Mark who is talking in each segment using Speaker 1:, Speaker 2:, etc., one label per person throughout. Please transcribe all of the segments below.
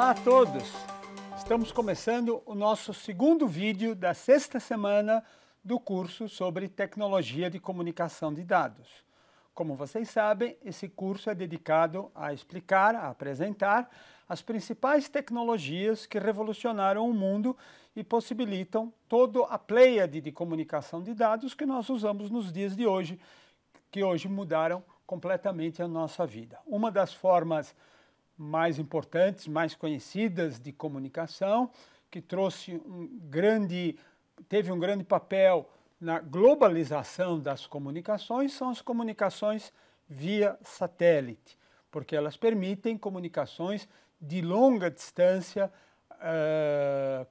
Speaker 1: Olá a todos! Estamos começando o nosso segundo vídeo da sexta semana do curso sobre tecnologia de comunicação de dados. Como vocês sabem, esse curso é dedicado a explicar, a apresentar as principais tecnologias que revolucionaram o mundo e possibilitam toda a pleiade de comunicação de dados que nós usamos nos dias de hoje, que hoje mudaram completamente a nossa vida. Uma das formas mais importantes, mais conhecidas de comunicação, que teve um grande papel na globalização das comunicações, são as comunicações via satélite, porque elas permitem comunicações de longa distância,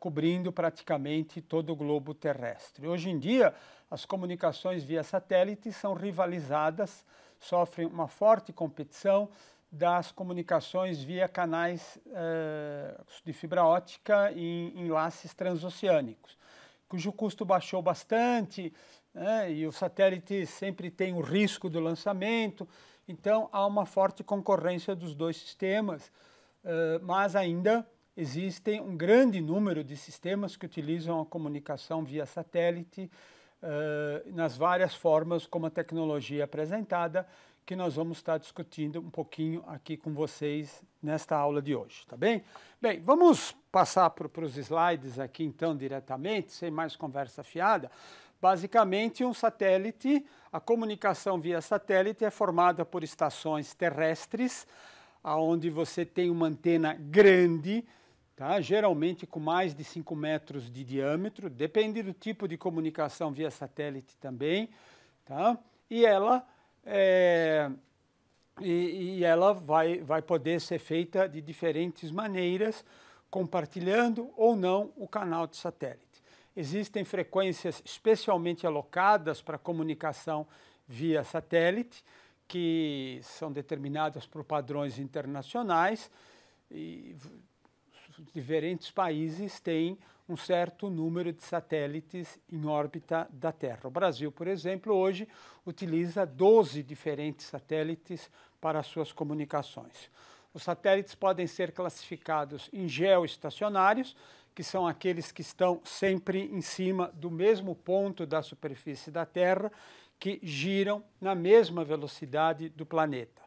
Speaker 1: cobrindo praticamente todo o globo terrestre. Hoje em dia, as comunicações via satélite são rivalizadas, sofrem uma forte competição das comunicações via canais de fibra óptica em enlaces transoceânicos, cujo custo baixou bastante, né, e o satélite sempre tem o risco do lançamento, então há uma forte concorrência dos dois sistemas, mas ainda existem um grande número de sistemas que utilizam a comunicação via satélite nas várias formas como a tecnologia apresentada, que nós vamos estar discutindo um pouquinho aqui com vocês nesta aula de hoje, tá bem? Bem, vamos passar para os slides aqui então diretamente, sem mais conversa fiada. Basicamente, um satélite, a comunicação via satélite é formada por estações terrestres, onde você tem uma antena grande, tá? Geralmente com mais de 5 metros de diâmetro, depende do tipo de comunicação via satélite também, tá? E ela vai poder ser feita de diferentes maneiras, compartilhando ou não o canal de satélite. Existem frequências especialmente alocadas para comunicação via satélite, que são determinadas por padrões internacionais, e diferentes países têm um certo número de satélites em órbita da Terra. O Brasil, por exemplo, hoje utiliza 12 diferentes satélites para suas comunicações. Os satélites podem ser classificados em geoestacionários, que são aqueles que estão sempre em cima do mesmo ponto da superfície da Terra, que giram na mesma velocidade do planeta,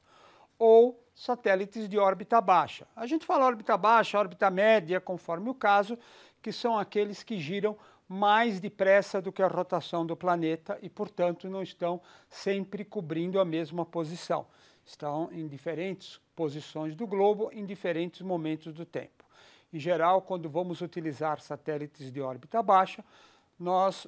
Speaker 1: ou satélites de órbita baixa. A gente fala órbita baixa, órbita média, conforme o caso, que são aqueles que giram mais depressa do que a rotação do planeta e, portanto, não estão sempre cobrindo a mesma posição. Estão em diferentes posições do globo, em diferentes momentos do tempo. Em geral, quando vamos utilizar satélites de órbita baixa, nós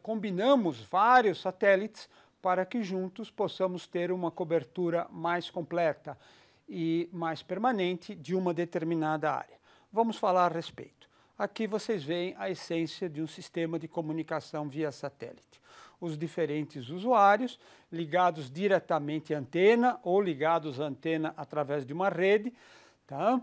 Speaker 1: combinamos vários satélites para que juntos possamos ter uma cobertura mais completa e mais permanente de uma determinada área. Vamos falar a respeito. Aqui vocês veem a essência de um sistema de comunicação via satélite. Os diferentes usuários ligados diretamente à antena ou ligados à antena através de uma rede, tá?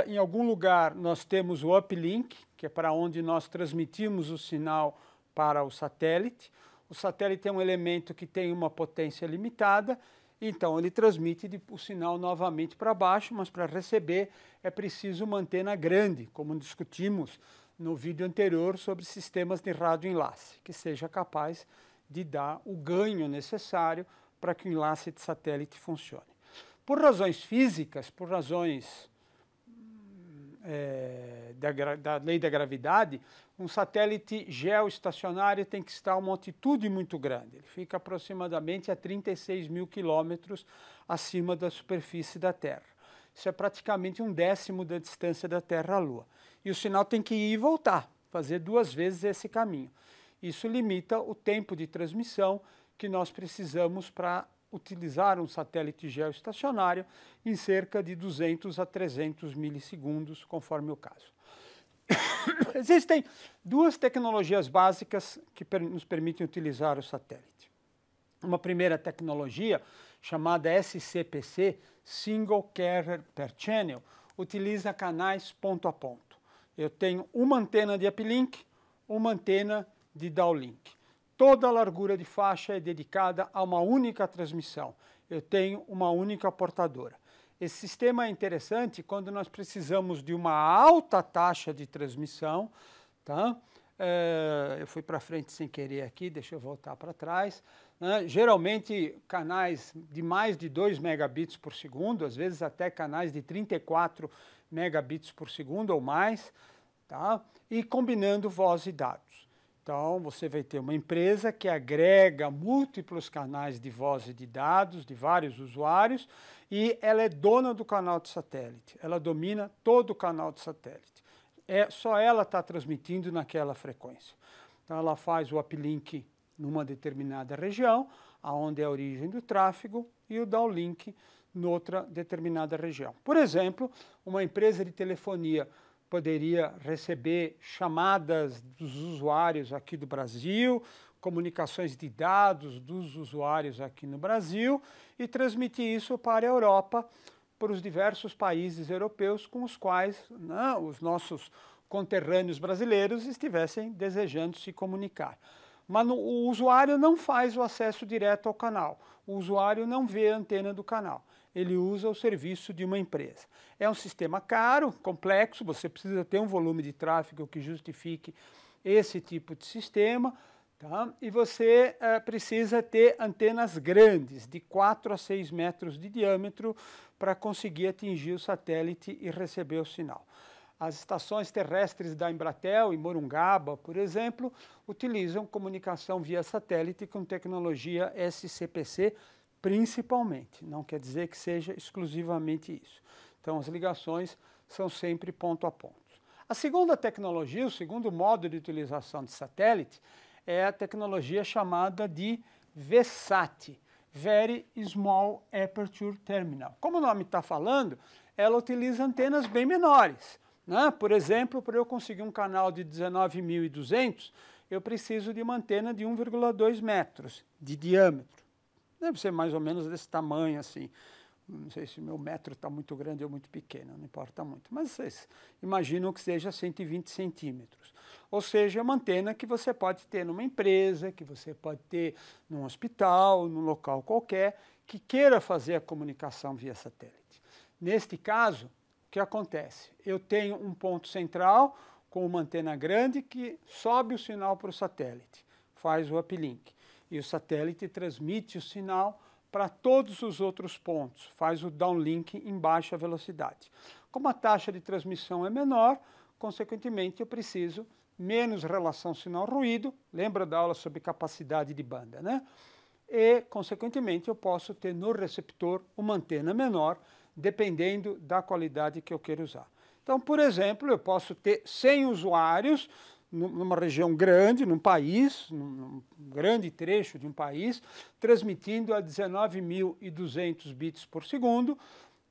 Speaker 1: Em algum lugar nós temos o uplink, que é para onde nós transmitimos o sinal para o satélite. O satélite é um elemento que tem uma potência limitada, então ele transmite o sinal novamente para baixo, mas para receber é preciso uma antena grande, como discutimos no vídeo anterior sobre sistemas de radioenlace, que seja capaz de dar o ganho necessário para que o enlace de satélite funcione. Por razões físicas, por razões da lei da gravidade, um satélite geoestacionário tem que estar a uma altitude muito grande. Ele fica aproximadamente a 36 mil quilômetros acima da superfície da Terra. Isso é praticamente 1/10 da distância da Terra à Lua. E o sinal tem que ir e voltar, fazer 2 vezes esse caminho. Isso limita o tempo de transmissão que nós precisamos para utilizar um satélite geoestacionário em cerca de 200 a 300 milissegundos, conforme o caso. Existem 2 tecnologias básicas que nos permitem utilizar o satélite. Uma primeira tecnologia, chamada SCPC, Single Carrier Per Channel, utiliza canais ponto a ponto. Eu tenho uma antena de uplink, uma antena de downlink. Toda a largura de faixa é dedicada a uma única transmissão. Eu tenho uma única portadora. Esse sistema é interessante quando nós precisamos de uma alta taxa de transmissão, tá? Eu fui para frente sem querer aqui, deixa eu voltar para trás. Né? Geralmente canais de mais de 2 megabits por segundo, às vezes até canais de 34 megabits por segundo ou mais, tá? E combinando voz e dados. Então, você vai ter uma empresa que agrega múltiplos canais de voz e de dados de vários usuários e ela é dona do canal de satélite, ela domina todo o canal de satélite. Só ela está transmitindo naquela frequência. Então, ela faz o uplink numa determinada região, onde é a origem do tráfego, e o downlink noutra determinada região. Por exemplo, uma empresa de telefonia poderia receber chamadas dos usuários aqui do Brasil, comunicações de dados dos usuários aqui no Brasil e transmitir isso para a Europa, para os diversos países europeus com os quais os nossos conterrâneos brasileiros estivessem desejando se comunicar. Mas o usuário não faz o acesso direto ao canal, o usuário não vê a antena do canal. Ele usa o serviço de uma empresa. É um sistema caro, complexo, você precisa ter um volume de tráfego que justifique esse tipo de sistema, tá? E você precisa ter antenas grandes, de 4 a 6 metros de diâmetro, para conseguir atingir o satélite e receber o sinal. As estações terrestres da Embratel, em Morungaba, por exemplo, utilizam comunicação via satélite com tecnologia SCPC, principalmente, não quer dizer que seja exclusivamente isso. Então, as ligações são sempre ponto a ponto. A segunda tecnologia, o segundo modo de utilização de satélite, é a tecnologia chamada de VSAT, Very Small Aperture Terminal. Como o nome está falando, ela utiliza antenas bem menores. Né? Por exemplo, para eu conseguir um canal de 19.200, eu preciso de uma antena de 1,2 metros de diâmetro. Deve ser mais ou menos desse tamanho, assim. Não sei se o meu metro está muito grande ou muito pequeno, não importa muito. Mas vocês imaginam que seja 120 centímetros. Ou seja, uma antena que você pode ter numa empresa, que você pode ter num hospital, num local qualquer, que queira fazer a comunicação via satélite. Neste caso, o que acontece? Eu tenho um ponto central com uma antena grande que sobe o sinal para o satélite, faz o uplink. E o satélite transmite o sinal para todos os outros pontos, faz o downlink em baixa velocidade. Como a taxa de transmissão é menor, consequentemente eu preciso menos relação sinal-ruído, lembra da aula sobre capacidade de banda, né? E, consequentemente, eu posso ter no receptor uma antena menor, dependendo da qualidade que eu quero usar. Então, por exemplo, eu posso ter 100 usuários numa região grande, num país, num grande trecho de um país, transmitindo a 19.200 bits por segundo,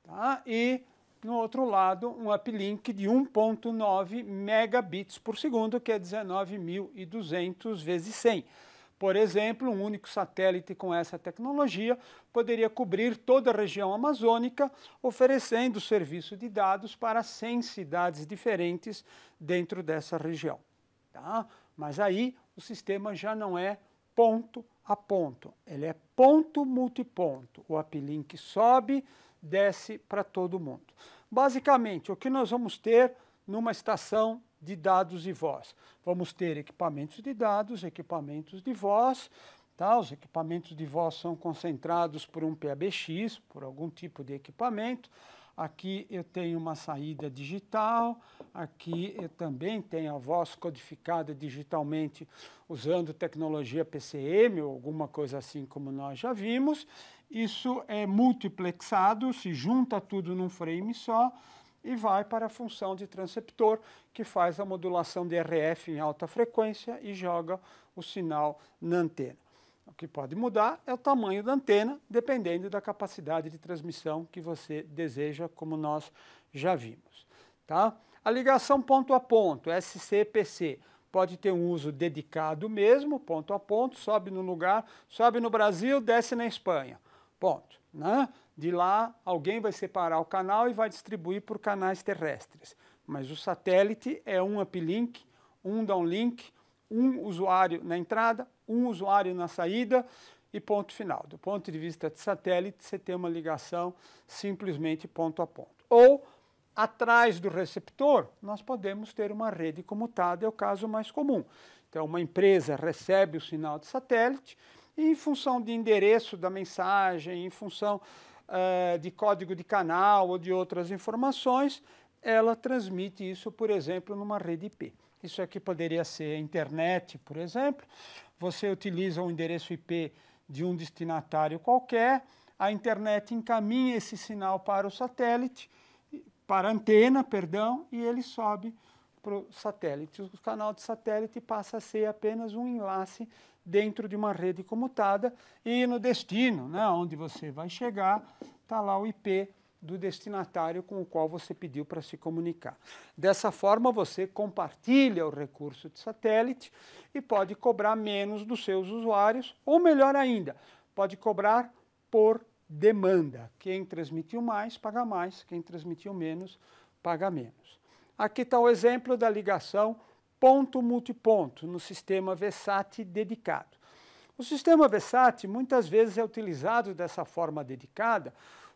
Speaker 1: tá? E, no outro lado, um uplink de 1.9 megabits por segundo, que é 19.200 vezes 100. Por exemplo, um único satélite com essa tecnologia poderia cobrir toda a região amazônica, oferecendo serviço de dados para 100 cidades diferentes dentro dessa região. Tá? Mas aí o sistema já não é ponto a ponto, ele é ponto multiponto. O uplink sobe, desce para todo mundo. Basicamente, o que nós vamos ter numa estação de dados e voz? Vamos ter equipamentos de dados, equipamentos de voz, tá? Os equipamentos de voz são concentrados por um PABX, por algum tipo de equipamento. Aqui eu tenho uma saída digital, aqui eu também tenho a voz codificada digitalmente usando tecnologia PCM ou alguma coisa assim como nós já vimos. Isso é multiplexado, se junta tudo num frame só e vai para a função de transceptor, que faz a modulação de RF em alta frequência e joga o sinal na antena. O que pode mudar é o tamanho da antena, dependendo da capacidade de transmissão que você deseja, como nós já vimos. Tá? A ligação ponto a ponto, SCPC, pode ter um uso dedicado mesmo, ponto a ponto, sobe no lugar, sobe no Brasil, desce na Espanha. Ponto. Né? De lá, alguém vai separar o canal e vai distribuir por canais terrestres. Mas o satélite é um uplink, um downlink, um usuário na entrada, um usuário na saída, e ponto final. Do ponto de vista de satélite, você tem uma ligação simplesmente ponto a ponto. Ou, atrás do receptor, nós podemos ter uma rede comutada, é o caso mais comum. Então, uma empresa recebe o sinal de satélite e, em função de endereço da mensagem, em função de código de canal ou de outras informações, ela transmite isso, por exemplo, numa rede IP. Isso aqui poderia ser a internet, por exemplo. Você utiliza um endereço IP de um destinatário qualquer, a internet encaminha esse sinal para o satélite, para a antena, perdão, e ele sobe para o satélite. O canal de satélite passa a ser apenas um enlace dentro de uma rede comutada e no destino, né, onde você vai chegar, está lá o IP do destinatário com o qual você pediu para se comunicar. Dessa forma, você compartilha o recurso de satélite e pode cobrar menos dos seus usuários, ou melhor ainda, pode cobrar por demanda. Quem transmitiu mais, paga mais. Quem transmitiu menos, paga menos. Aqui está o exemplo da ligação ponto-multiponto no sistema VSAT dedicado. O sistema VSAT muitas vezes é utilizado dessa forma dedicada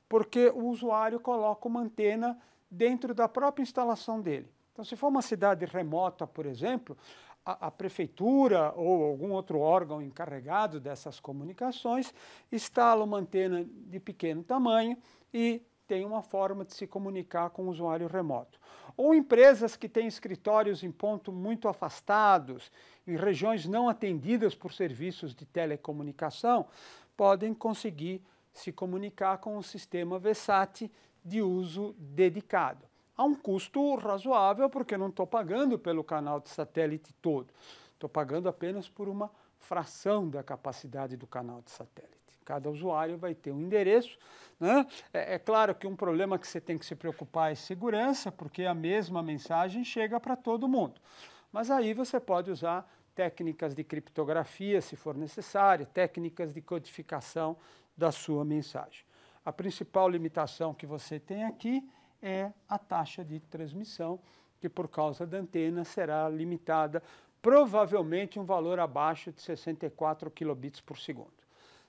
Speaker 1: porque o usuário coloca uma antena dentro da própria instalação dele. Então, se for uma cidade remota, por exemplo, a prefeitura ou algum outro órgão encarregado dessas comunicações instala uma antena de pequeno tamanho e tem uma forma de se comunicar com o usuário remoto. Ou empresas que têm escritórios em pontos muito afastados, em regiões não atendidas por serviços de telecomunicação, podem conseguir se comunicar com o sistema VSAT de uso dedicado. A um custo razoável, porque não estou pagando pelo canal de satélite todo. Estou pagando apenas por uma fração da capacidade do canal de satélite. Cada usuário vai ter um endereço, né? É claro que um problema que você tem que se preocupar é segurança, porque a mesma mensagem chega para todo mundo. Mas aí você pode usar técnicas de criptografia, se for necessário, técnicas de codificação da sua mensagem. A principal limitação que você tem aqui é a taxa de transmissão, que por causa da antena será limitada, provavelmente um valor abaixo de 64 kilobits por segundo.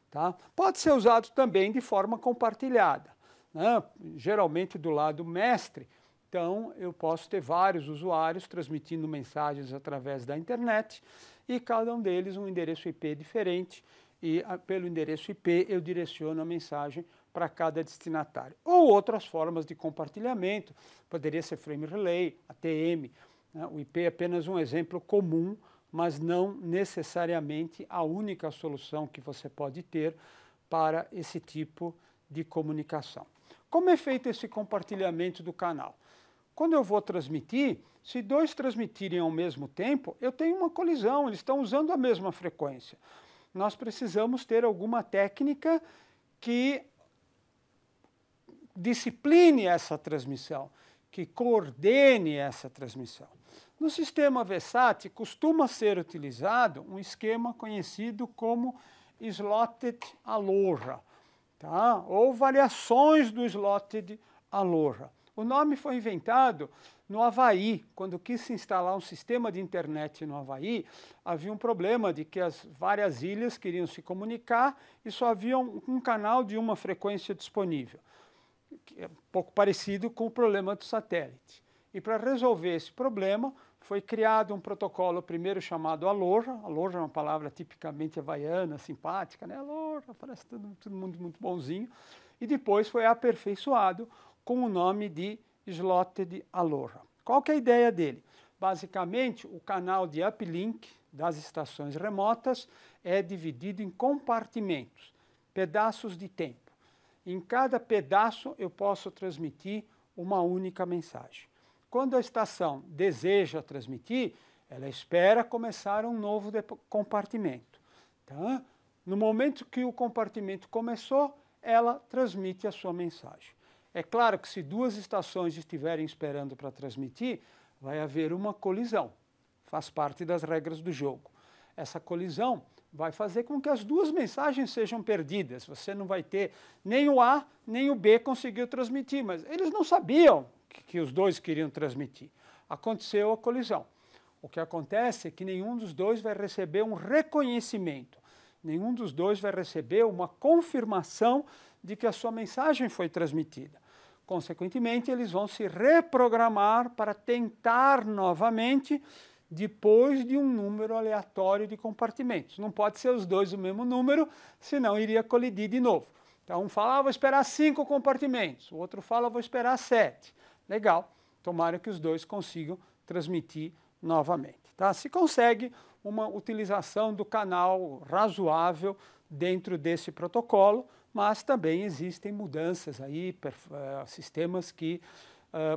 Speaker 1: Tá? Pode ser usado também de forma compartilhada, né? Geralmente do lado mestre. Então, eu posso ter vários usuários transmitindo mensagens através da internet e cada um deles um endereço IP diferente e pelo endereço IP eu direciono a mensagem para cada destinatário. Ou outras formas de compartilhamento, poderia ser frame relay, ATM, né? O IP é apenas um exemplo comum, mas não necessariamente a única solução que você pode ter para esse tipo de comunicação. Como é feito esse compartilhamento do canal? Quando eu vou transmitir, se dois transmitirem ao mesmo tempo, eu tenho uma colisão, eles estão usando a mesma frequência. Nós precisamos ter alguma técnica que discipline essa transmissão, que coordene essa transmissão. No sistema VSAT costuma ser utilizado um esquema conhecido como Slotted Aloha, tá? Ou variações do Slotted Aloha. O nome foi inventado no Havaí. Quando quis se instalar um sistema de internet no Havaí, havia um problema de que as várias ilhas queriam se comunicar e só havia um canal de uma frequência disponível, que é um pouco parecido com o problema do satélite. E para resolver esse problema, foi criado um protocolo primeiro chamado Aloha. Aloha é uma palavra tipicamente havaiana, simpática, né? Aloha, parece todo mundo muito bonzinho. E depois foi aperfeiçoado com o nome de Slotted Aloha. Qual que é a ideia dele? Basicamente, o canal de uplink das estações remotas é dividido em compartimentos, pedaços de tempo. Em cada pedaço eu posso transmitir uma única mensagem. Quando a estação deseja transmitir, ela espera começar um novo compartimento. Tá? No momento que o compartimento começou, ela transmite a sua mensagem. É claro que se duas estações estiverem esperando para transmitir, vai haver uma colisão. Faz parte das regras do jogo. Essa colisão vai fazer com que as duas mensagens sejam perdidas. Você não vai ter nem o A, nem o B conseguiu transmitir, mas eles não sabiam que os dois queriam transmitir. Aconteceu a colisão. O que acontece é que nenhum dos dois vai receber um reconhecimento. Nenhum dos dois vai receber uma confirmação de que a sua mensagem foi transmitida. Consequentemente, eles vão se reprogramar para tentar novamente depois de um número aleatório de compartimentos. Não pode ser os dois o mesmo número, senão iria colidir de novo. Então, um fala, vou esperar 5 compartimentos, o outro fala, vou esperar 7. Legal, tomara que os dois consigam transmitir novamente. Tá? Se consegue uma utilização do canal razoável dentro desse protocolo, mas também existem mudanças aí, sistemas que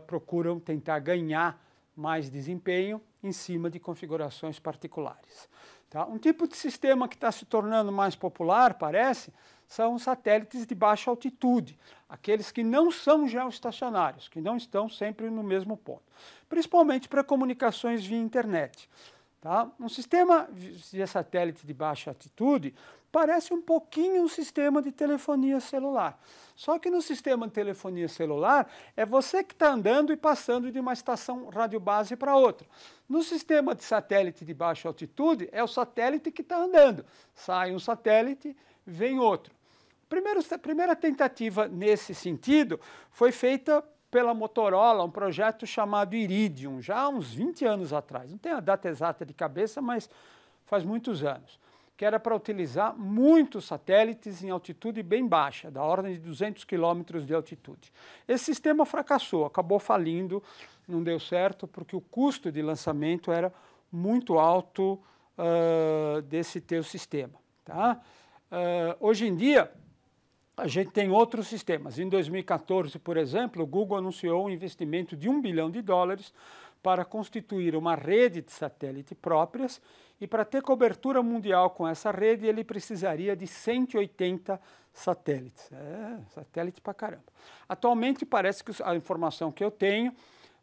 Speaker 1: procuram tentar ganhar mais desempenho em cima de configurações particulares. Tá? Um tipo de sistema que está se tornando mais popular, parece, são os satélites de baixa altitude, aqueles que não são geoestacionários, que não estão sempre no mesmo ponto, principalmente para comunicações via internet. Tá? Um sistema de satélite de baixa altitude parece um pouquinho um sistema de telefonia celular. Só que no sistema de telefonia celular é você que está andando e passando de uma estação radiobase para outra. No sistema de satélite de baixa altitude é o satélite que está andando. Sai um satélite, vem outro. A primeira tentativa nesse sentido foi feita pela Motorola, um projeto chamado Iridium, já há uns 20 anos atrás. Não tenho a data exata de cabeça, mas faz muitos anos. Que era para utilizar muitos satélites em altitude bem baixa, da ordem de 200 quilômetros de altitude. Esse sistema fracassou, acabou falindo, não deu certo, porque o custo de lançamento era muito alto desse teu sistema. Tá? Hoje em dia, a gente tem outros sistemas. Em 2014, por exemplo, o Google anunciou um investimento de $1 bilhão para constituir uma rede de satélite próprias, e para ter cobertura mundial com essa rede, ele precisaria de 180 satélites. Satélite pra caramba. Atualmente, parece que a informação que eu tenho,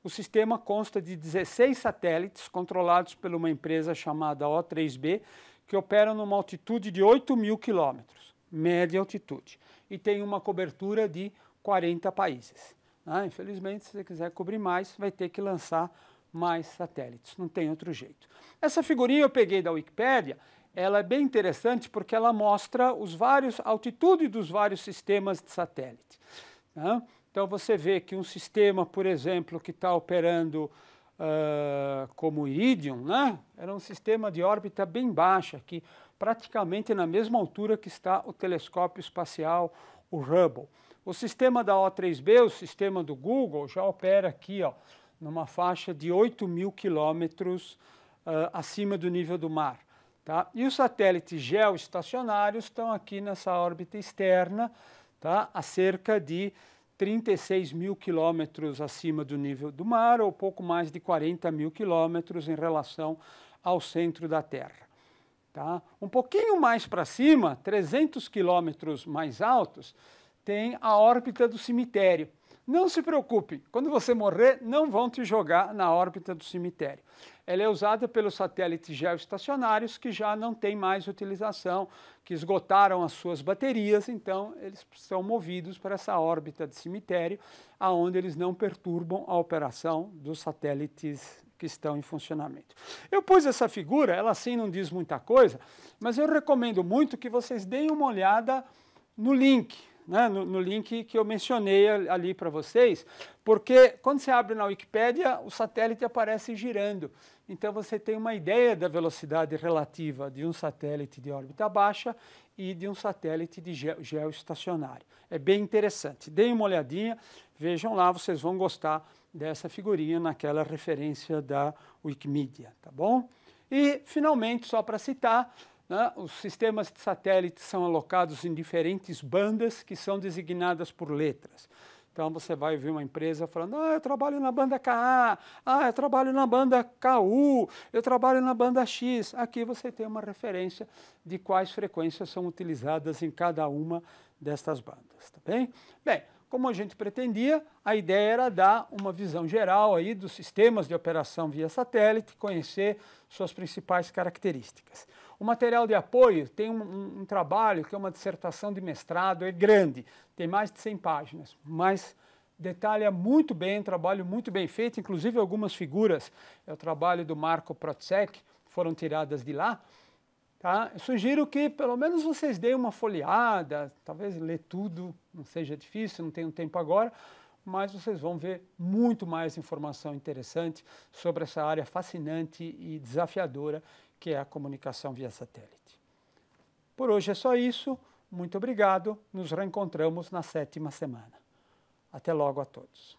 Speaker 1: o sistema consta de 16 satélites controlados por uma empresa chamada O3B, que opera numa altitude de 8.000 quilômetros, média altitude, e tem uma cobertura de 40 países. Infelizmente, se você quiser cobrir mais, vai ter que lançar mais satélites, não tem outro jeito. Essa figurinha eu peguei da Wikipédia, ela é bem interessante porque ela mostra a altitude dos vários sistemas de satélite. Né? Então você vê que um sistema, por exemplo, que está operando como o Iridium, né? Era um sistema de órbita bem baixa, que praticamente na mesma altura que está o telescópio espacial, o Hubble. O sistema da O3B, o sistema do Google, já opera aqui, ó, numa faixa de 8.000 quilômetros acima do nível do mar. Tá? E os satélites geoestacionários estão aqui nessa órbita externa, tá? A cerca de 36.000 quilômetros acima do nível do mar, ou pouco mais de 40.000 quilômetros em relação ao centro da Terra. Tá? Um pouquinho mais para cima, 300 quilômetros mais altos, tem a órbita do cemitério. Não se preocupe, quando você morrer, não vão te jogar na órbita do cemitério. Ela é usada pelos satélites geoestacionários que já não têm mais utilização, que esgotaram as suas baterias, então eles são movidos para essa órbita de cemitério, aonde eles não perturbam a operação dos satélites que estão em funcionamento. Eu pus essa figura, ela assim não diz muita coisa, mas eu recomendo muito que vocês deem uma olhada no link, né, no link que eu mencionei ali para vocês, porque quando você abre na Wikipédia, o satélite aparece girando. Então você tem uma ideia da velocidade relativa de um satélite de órbita baixa e de um satélite de geoestacionário. É bem interessante. Deem uma olhadinha, vejam lá, vocês vão gostar dessa figurinha naquela referência da Wikimedia, tá bom? E, finalmente, só para citar, né, os sistemas de satélite são alocados em diferentes bandas que são designadas por letras. Então você vai ver uma empresa falando, eu trabalho na banda KA, eu trabalho na banda KU, eu trabalho na banda X. Aqui você tem uma referência de quais frequências são utilizadas em cada uma destas bandas, tá bem? Bem, como a gente pretendia, a ideia era dar uma visão geral aí dos sistemas de operação via satélite, conhecer suas principais características. O material de apoio tem um trabalho que é uma dissertação de mestrado, é grande, tem mais de 100 páginas, mas detalha muito bem, um trabalho muito bem feito, inclusive algumas figuras, é o trabalho do Marco Protzek, foram tiradas de lá, Tá? Eu sugiro que pelo menos vocês deem uma folheada, talvez ler tudo não seja difícil, não tenho tempo agora, mas vocês vão ver muito mais informação interessante sobre essa área fascinante e desafiadora que é a comunicação via satélite. Por hoje é só isso, muito obrigado, nos reencontramos na 7ª semana. Até logo a todos.